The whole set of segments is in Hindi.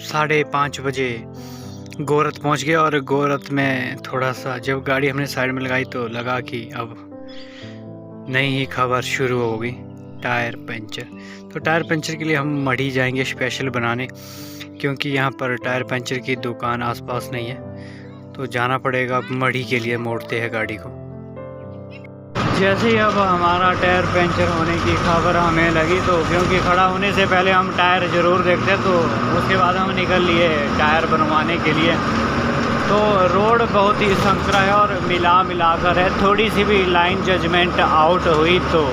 5:30 बजे गोरत पहुंच गए और गोरत में थोड़ा सा जब गाड़ी हमने साइड में लगाई तो लगा कि अब नई ही खबर शुरू हो गई, टायर पंचर। तो टायर पंचर के लिए हम मढ़ी जाएंगे स्पेशल बनाने, क्योंकि यहाँ पर टायर पंचर की दुकान आसपास नहीं है, तो जाना पड़ेगा। अब मढ़ी के लिए मोड़ते हैं गाड़ी को। जैसे ही अब हमारा टायर पंचर होने की खबर हमें लगी, तो क्योंकि खड़ा होने से पहले हम टायर ज़रूर देखते, तो उसके बाद हम निकल लिए टायर बनवाने के लिए। तो रोड बहुत ही संकरा है और मिला कर है, थोड़ी सी भी लाइन जजमेंट आउट हुई तो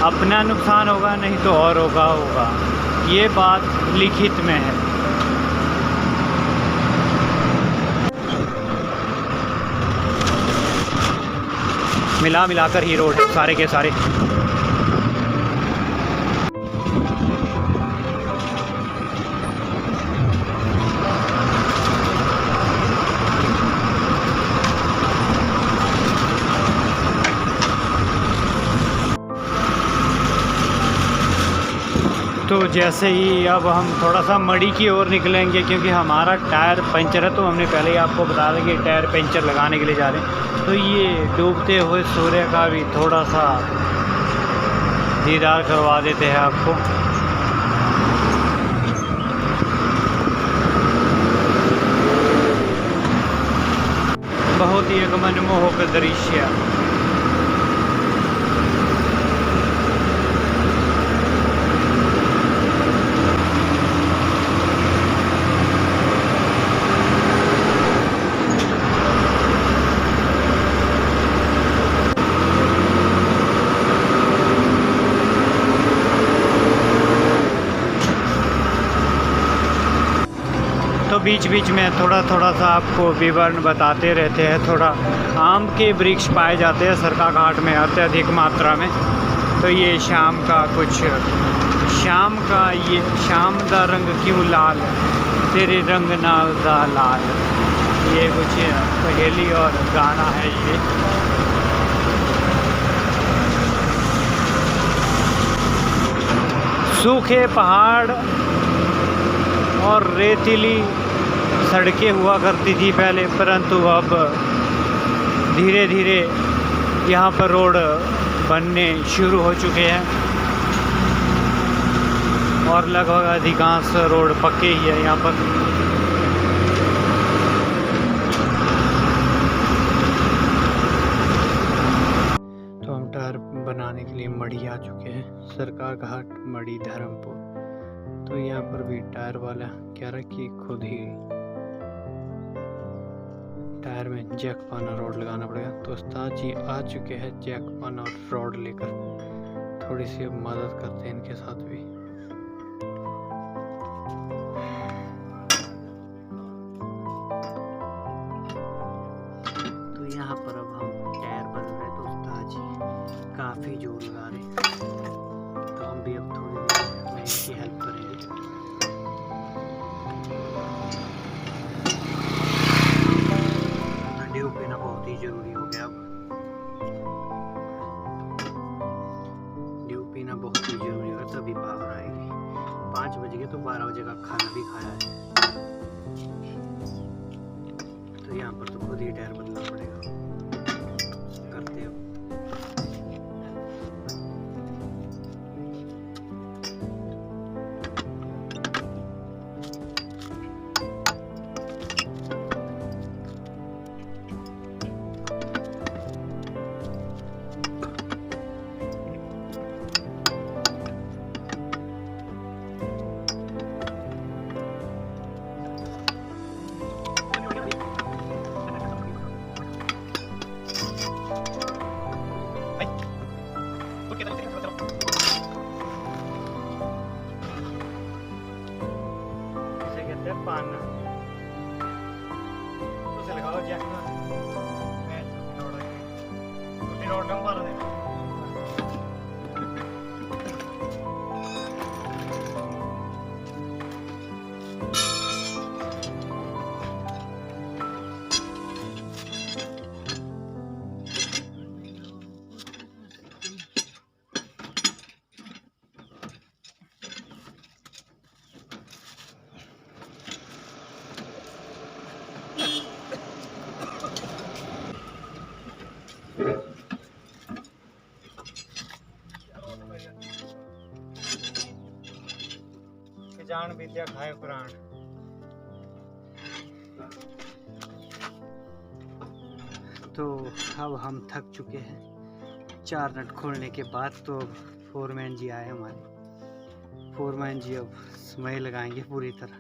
अपना नुकसान होगा, नहीं तो और होगा। ये बात लिखित में है। मिलाकर ही रोड सारे के सारे। तो जैसे ही अब हम थोड़ा सा मढ़ी की ओर निकलेंगे, क्योंकि हमारा टायर पंचर है, तो हमने पहले ही आपको बता दें कि टायर पंचर लगाने के लिए जा रहे हैं। तो ये डूबते हुए सूर्य का भी थोड़ा सा दीदार करवा देते हैं आपको। बहुत ही एक मनमोहक दृश्य। तो बीच में थोड़ा सा आपको विवरण बताते रहते हैं। थोड़ा आम के वृक्ष पाए जाते हैं सरका घाट में अत्यधिक मात्रा में। तो ये शाम का ये शाम दा रंग क्यों लाल, तेरे रंग नाल दा लाल, ये कुछ पहेली और गाना है ये। सूखे पहाड़ और रेतीली सड़कें हुआ करती थी पहले, परंतु अब धीरे धीरे यहाँ पर रोड बनने शुरू हो चुके हैं और लगभग अधिकांश रोड पक्के ही है यहाँ पर। तो हम टायर बनाने के लिए मढ़ी आ चुके हैं, सरका घाट मढ़ी धर्मपुर। तो यहाँ पर भी टायर वाला कह रहा कि खुद ही टायर में जैक पान और रॉड लगाना पड़ेगा। तो उस्ताद जी आ चुके हैं जैक पान और रॉड लेकर, थोड़ी सी मदद करते हैं इनके साथ भी। तो यहाँ पर अब हम टायर बन रहे, तो उस्ताद जी काफ़ी जोर लगा रहे, तो हम भी अब थोड़ी देर में इनकी हेल्प करेंगे। ड्यू पीना बहुत ही ज़रूरी हो गया। अब ड्यू पीना बहुत ही ज़रूरी होगा, तभी पावर आएगी। 5 बज गए तो 12 बजे का खाना भी खाया है। तो यहाँ पर तो खुद ही टायर बदलना पड़ेगा, करते हो। पाना उसे लगाओ जैक में, मैं छोटी रोड कम मार दे। जान विद्या खाए प्राण। तो अब हम थक चुके हैं 4 नट खोलने के बाद। तो अब फोरमैन जी आए हमारे। फोरमैन जी अब समय लगाएंगे पूरी तरह।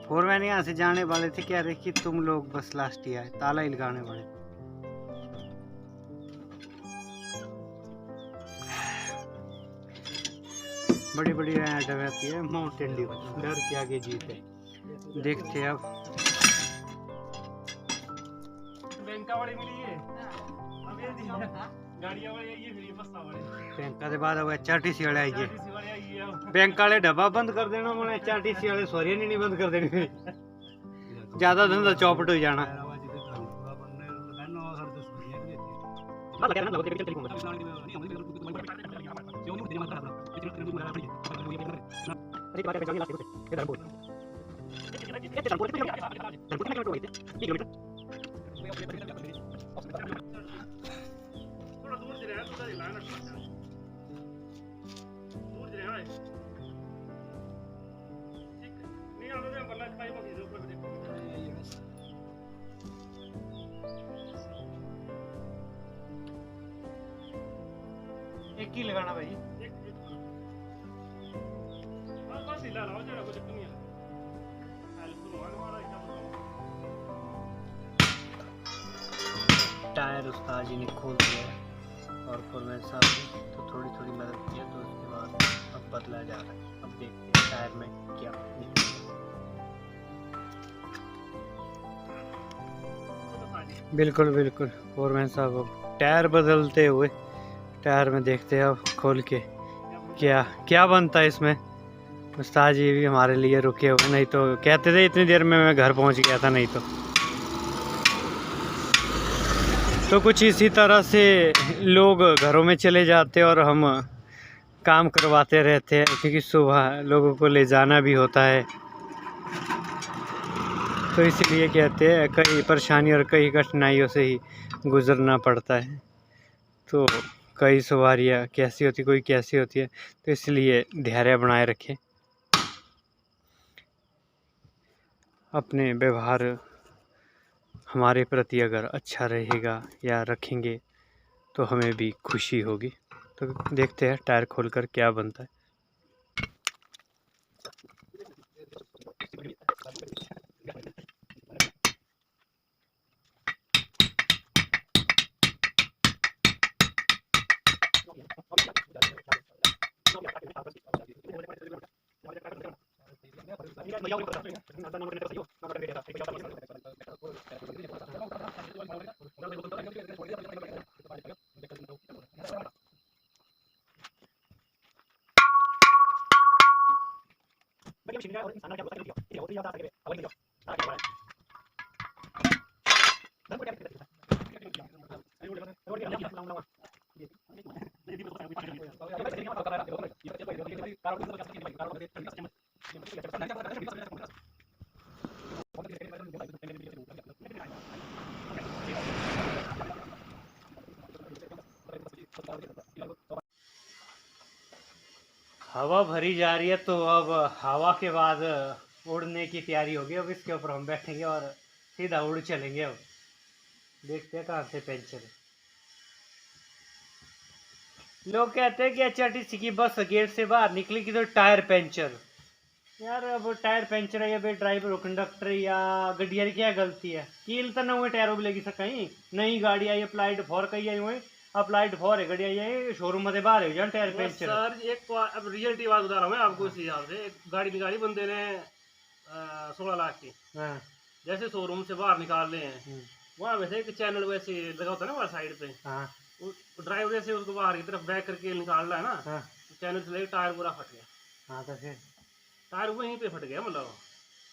फोरमैन यहाँ से जाने वाले थे, कह रहे कि तुम लोग बस लास्ट ही आए, ताला ही लगाने वाले। बड़ी बड़ी डर आती है, माउंटेन ड्यू, डर के आगे जीत है। देखते हैं अब। बैंक के बाद अब HRTC वाले आएंगे। बैंक वाले डब्बा बंद कर देना, मैंने HRTC वाले सॉरी नहीं बंद कर देनी। ज्यादा धंधा चौपट हो जाना। एक ही लगाना भाई। टायर उस्ताद जी ने खोल दिया है और फोरमैन साहब ने तो थोड़ी थोड़ी मदद की है। तो उसके बाद अब बदला जा रहा है। अब देखते हैं टायर में क्या निकलेगा। बिल्कुल बिल्कुल फोरमैन साहब अब टायर बदलते हुए। टायर में देखते हैं अब खोल के क्या क्या बनता है इसमें। उस्ताद जी भी हमारे लिए रुके हुए, नहीं तो कहते थे इतनी देर में मैं घर पहुंच गया था। नहीं तो कुछ इसी तरह से लोग घरों में चले जाते और हम काम करवाते रहते हैं, क्योंकि सुबह लोगों को ले जाना भी होता है। तो इसलिए कहते हैं कई परेशानी और कई कठिनाइयों से ही गुजरना पड़ता है। तो कई सवारियाँ कैसी होती, कोई कैसी होती है। तो इसलिए धैर्य बनाए रखें। अपने व्यवहार हमारे प्रति अगर अच्छा रहेगा या रखेंगे तो हमें भी खुशी होगी। तो देखते हैं टायर खोलकर क्या बनता है। हवा भरी जा रही है, तो अब हवा के बाद उड़ने की तैयारी होगी। अब इसके ऊपर हम बैठेंगे और सीधा उड़ चलेंगे। अब देखते हैं कहाँ से पंचर है। लोग कहते हैं कि HRTC की बस गेट से बाहर निकली कि तो टायर पंचर। यार अब टायर पंचर है या भाई ड्राइवर कंडक्टर या गड्डिया की क्या गलती है। कील तो नवे टायरों में लगी कहीं नई गाड़ी आई अप्लाइड फॉर कही आई हुई अप्लाइड फॉर है गड्डिया ये शोरूम में बाहर है जान टायर पंचर। सर एक अब रियलिटी बात बता रहा हूँ मैं आपको। इस हिसाब से गाड़ी निकाली बंदे ने 16 लाख की। हाँ। जैसे शोरूम से बाहर निकाल रहे हैं वहाँ वैसे एक चैनल वैसे लगा होता है ना वहाँ साइड पे। हाँ। ड्राइवर जैसे उसको बाहर की तरफ बैक करके निकाल रहा है ना। हाँ। तो चैनल से लेकर टायर पूरा फट गया। हाँ तो फिर टायर वहीं पे फट गया मतलब।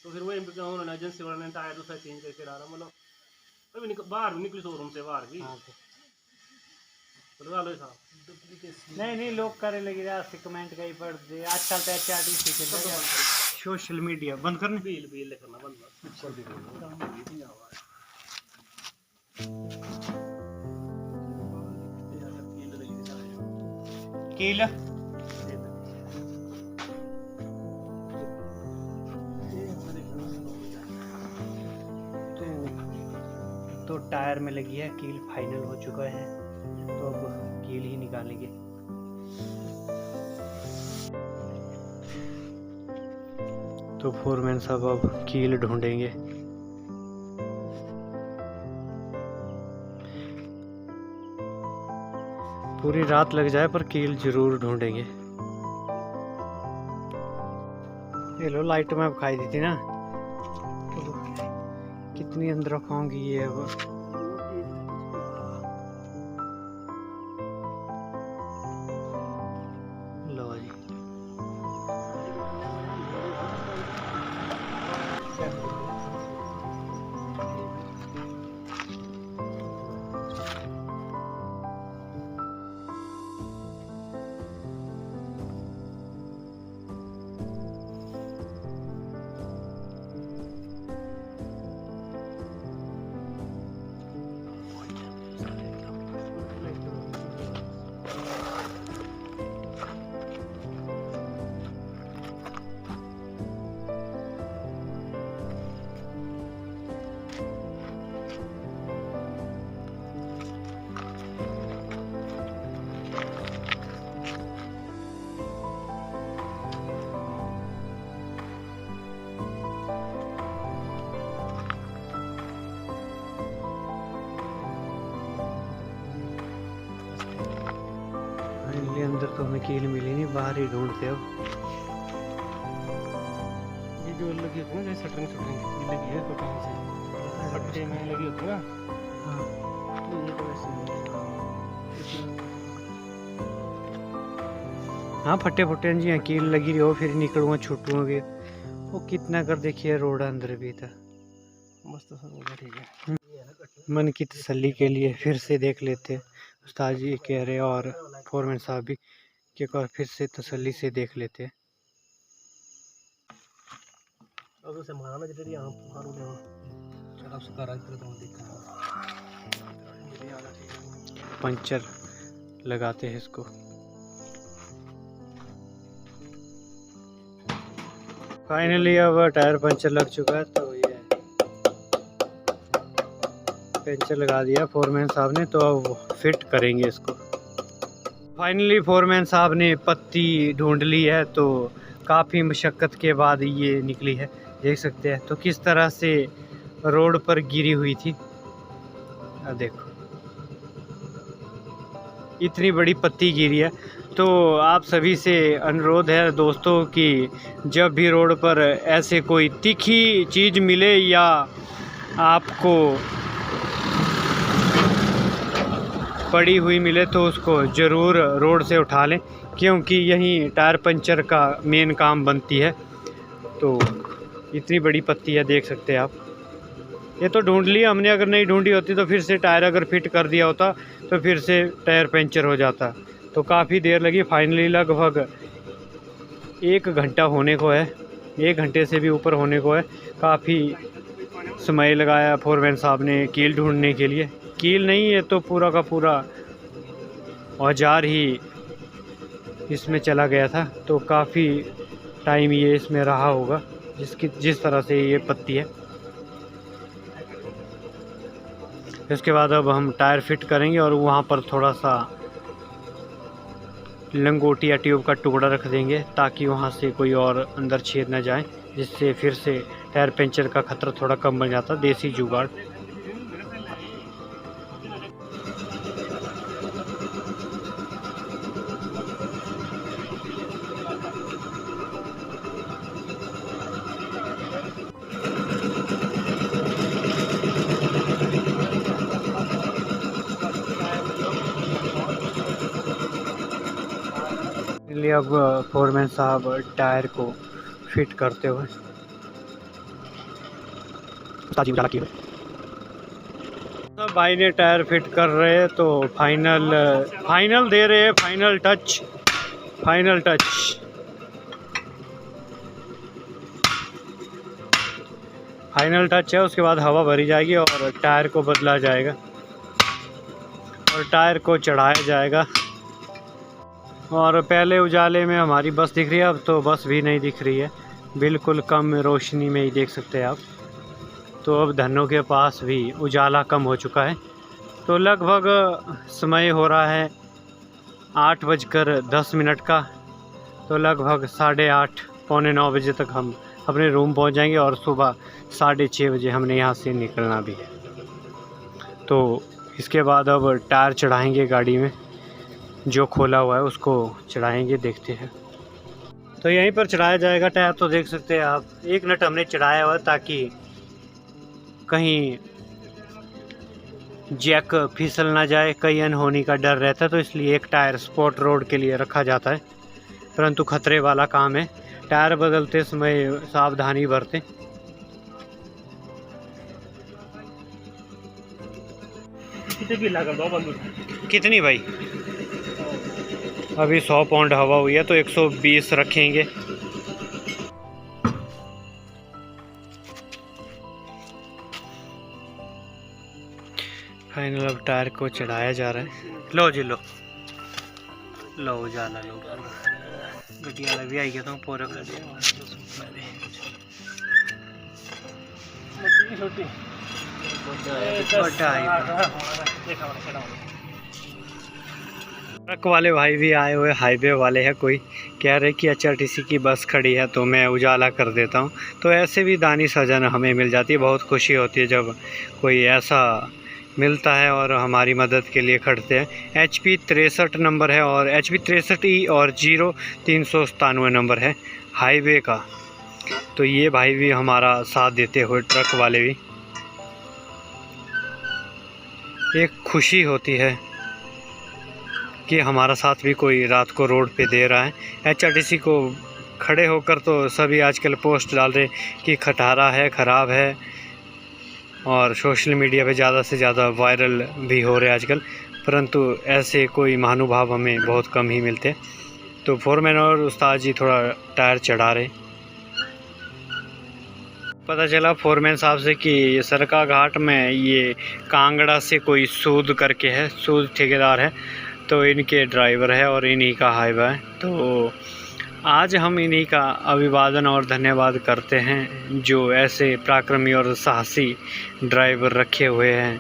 तो फिर वहीं पे उन्होंने एजेंसी वाले ने टायर दूसरा चेंज करके डाला मतलब अभी बाहर निकली शोरूम से बाहर की। हाँ तो लगा लो साहब। नहीं लोग करे लगे से कमेंट कहीं पढ़ दे आजकल तो HRTC के सोशल मीडिया बंद करने बिल करना बंद कील तो टायर में लगी है कील, फाइनल हो चुका है, तो अब कील ही निकालेंगे। तो फोरमैन साहब अब कील ढूंढेंगे। पूरी रात लग जाए पर कील जरूर ढूंढेंगे। ये लो, लाइट में अब खाई दी थी ना, तो कितनी अंदर रखाऊंगी ये अब। लो जी, फाइनली अंदर तो हमें कील मिली नहीं, बाहर ही ढूंढते अब। ये जो लगी होती है ना, शटरिंग ये लगी है, तो कहीं से फट्टे में लगी होती है ना। हाँ, तो ये तो ऐसे हाँ, फट्टे फुट्टे जी, हाँ, कील लगी रही हो फिर निकलूँगा छूटूँगा। वो कितना कर देखिए, रोड अंदर भी था। मस्त सब हो गया, ठीक है। मन की तसल्ली के लिए फिर से देख लेते, उस्ताद जी कह रहे और फोरमैन साहब भी कि एक बार फिर से तसल्ली से देख लेते। अब उसे मारना जरूरी है, हम मारू ले चलो सुधारा इधर तो देखा पंचर लगाते हैं इसको। फाइनली अब टायर पंचर लग चुका है, तो ये पंचर लगा दिया फोरमैन साहब ने, तो अब फिट करेंगे इसको। फाइनली फोरमैन साहब ने पत्ती ढूंढ ली है, तो काफ़ी मशक्क़त के बाद ये निकली है, देख सकते हैं तो किस तरह से रोड पर गिरी हुई थी। अब देखो इतनी बड़ी पत्ती गिरी है। तो आप सभी से अनुरोध है दोस्तों कि जब भी रोड पर ऐसे कोई तीखी चीज़ मिले या आपको पड़ी हुई मिले तो उसको ज़रूर रोड से उठा लें, क्योंकि यही टायर पंचर का मेन काम बनती है। तो इतनी बड़ी पत्ती है, देख सकते हैं आप। ये तो ढूंढ लिया हमने, अगर नहीं ढूंढी होती तो फिर से टायर अगर फिट कर दिया होता तो फिर से टायर पंचर हो जाता। तो काफ़ी देर लगी, फाइनली लगभग 1 घंटा होने को है, 1 घंटे से भी ऊपर होने को है। काफ़ी समय लगाया फोरमैन साहब ने कील ढूंढने के लिए। कील नहीं है तो पूरा का पूरा औजार ही इसमें चला गया था, तो काफ़ी टाइम ये इसमें रहा होगा, जिस तरह से ये पत्ती है। इसके बाद अब हम टायर फिट करेंगे और वहाँ पर थोड़ा सा लंगोटी या ट्यूब का टुकड़ा रख देंगे, ताकि वहाँ से कोई और अंदर छेद न जाए, जिससे फिर से टायर पंचर का खतरा थोड़ा कम बन जाता। देसी जुगाड़। इसलिए अब फोरमैन साहब टायर को फिट करते हुए सब भाई ने टायर फिट कर रहे हैं, तो फाइनल दे रहे हैं, फाइनल टच। फाइनल टच है। उसके बाद हवा भरी जाएगी और टायर को बदला जाएगा और टायर को चढ़ाया जाएगा। और पहले उजाले में हमारी बस दिख रही है, अब तो बस भी नहीं दिख रही है, बिल्कुल कम रोशनी में ही देख सकते हैं आप। तो अब धनों के पास भी उजाला कम हो चुका है। तो लगभग समय हो रहा है 8:10 का। तो लगभग 8:30 पौने 9 बजे तक हम अपने रूम पहुंच जाएंगे और सुबह 6:30 बजे हमने यहाँ से निकलना भी है। तो इसके बाद अब टायर चढ़ाएंगे गाड़ी में, जो खोला हुआ है उसको चढ़ाएंगे, देखते हैं। तो यहीं पर चढ़ाया जाएगा टायर। तो देख सकते हैं आप, एक नट हमने चढ़ाया हुआ ताकि कहीं जैक फिसल ना जाए, कहीं अनहोनी का डर रहता है। तो इसलिए एक टायर स्पॉट रोड के लिए रखा जाता है, परंतु खतरे वाला काम है। टायर बदलते समय सावधानी बरतें। कितनी भाई? अभी 100 पाउंड हवा हुई है तो 120 रखेंगे। फाइनल अब टायर को चढ़ाया जा रहा है। लो जी लो जाना लो गड्डी वाला भी आई गया तो पूरा कर दिया। ट्रक वाले भाई भी आए हुए, हाईवे वाले हैं। कोई कह रहे कि HRTC की बस खड़ी है तो मैं उजाला कर देता हूं। तो ऐसे भी दानी सजन हमें मिल जाती है। बहुत खुशी होती है जब कोई ऐसा मिलता है और हमारी मदद के लिए खड़ते हैं। HP 63 नंबर है और HP 63E और 0397 नंबर है हाईवे का। तो ये भाई भी हमारा साथ देते हुए, ट्रक वाले भी। एक खुशी होती है कि हमारा साथ भी कोई रात को रोड पे दे रहा है। HRTC को खड़े होकर तो सभी आजकल पोस्ट डाल रहे कि खटारा है, ख़राब है, और सोशल मीडिया पे ज़्यादा से ज़्यादा वायरल भी हो रहे आजकल। परंतु ऐसे कोई महानुभाव हमें बहुत कम ही मिलते। तो फोरमैन और उस्ताद जी थोड़ा टायर चढ़ा रहे। पता चला फोरमैन साहब से कि ये सरका घाट में ये कांगड़ा से कोई सूद करके है, सूद ठेकेदार है, तो इनके ड्राइवर है और इन्हीं का हाईवे है। तो आज हम इन्हीं का अभिवादन और धन्यवाद करते हैं जो ऐसे पराक्रमी और साहसी ड्राइवर रखे हुए हैं,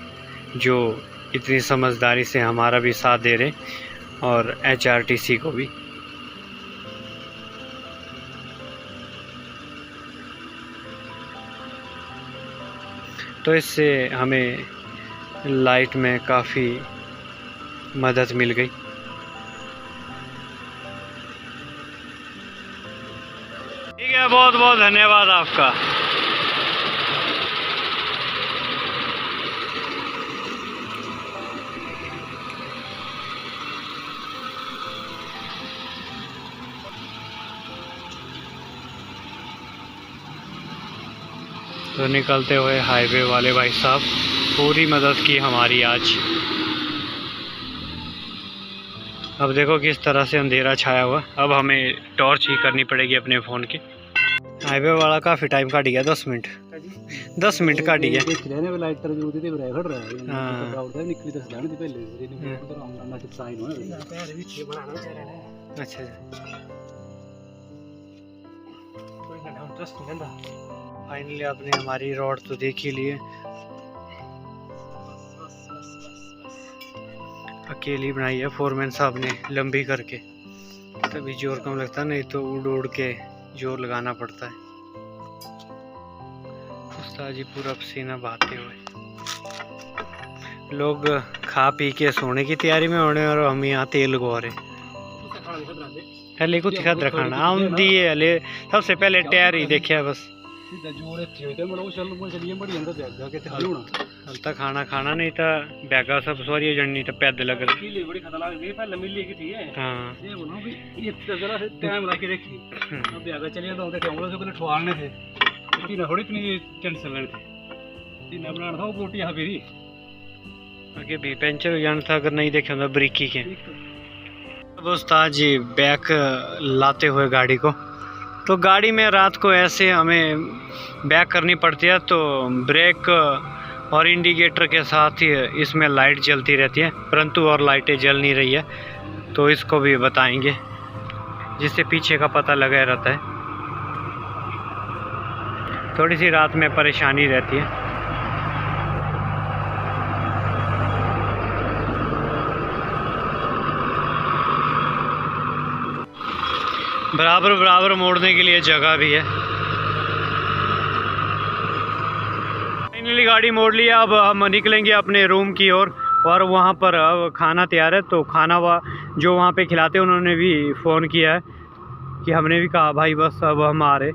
जो इतनी समझदारी से हमारा भी साथ दे रहे, और HRTC को भी। तो इससे हमें लाइट में काफ़ी मदद मिल गई। ठीक है, बहुत बहुत धन्यवाद आपका। तो निकलते हुए हाईवे वाले भाई साहब पूरी मदद की हमारी आज। अब देखो किस तरह से अंधेरा छाया हुआ। अब हमें टॉर्च ही करनी पड़ेगी अपने फ़ोन की। हाईवे वाला काफ़ी टाइम काट गया, 10 मिनट काट गया। अच्छा, फाइनली आपने हमारी रोड तो देख ही लिए। अकेली बनाई है फोरमैन साहब ने लंबी करके, तभी जोर कम लगता, नहीं तो उड़ के जोर लगाना पड़ता है। उस्ताद जी पूरा पसीना बहाते हुए। लोग खा पी के सोने की तैयारी में होने और हम यहाँ तेल लगवा रहे। हले कुछ खाद्र खाना आम दिए, हले सबसे पहले टायर ही देखा बस। हल तक खाना नहीं था, बैगा सब सवारी जन तो पैद लग रही। हाँ आगे भी पंचर हो जाना था अगर नहीं देखे होता ब्रेकी के। अब उस्ताद जी बैक लाते हुए गाड़ी को, तो गाड़ी में रात को ऐसे हमें बैक करनी पड़ती है, तो ब्रेक और इंडिकेटर के साथ ही इसमें लाइट जलती रहती है, परंतु और लाइटें जल नहीं रही है। तो इसको भी बताएंगे, जिससे पीछे का पता लगा रहता है। थोड़ी सी रात में परेशानी रहती है। बराबर बराबर मोड़ने के लिए जगह भी है। फाइनली गाड़ी मोड़ लिया। अब हम निकलेंगे अपने रूम की ओर और वहाँ पर अब खाना तैयार है, तो खाना जो वहाँ पे खिलाते हैं उन्होंने भी फ़ोन किया है कि हमने भी कहा भाई बस अब हम आ रहे।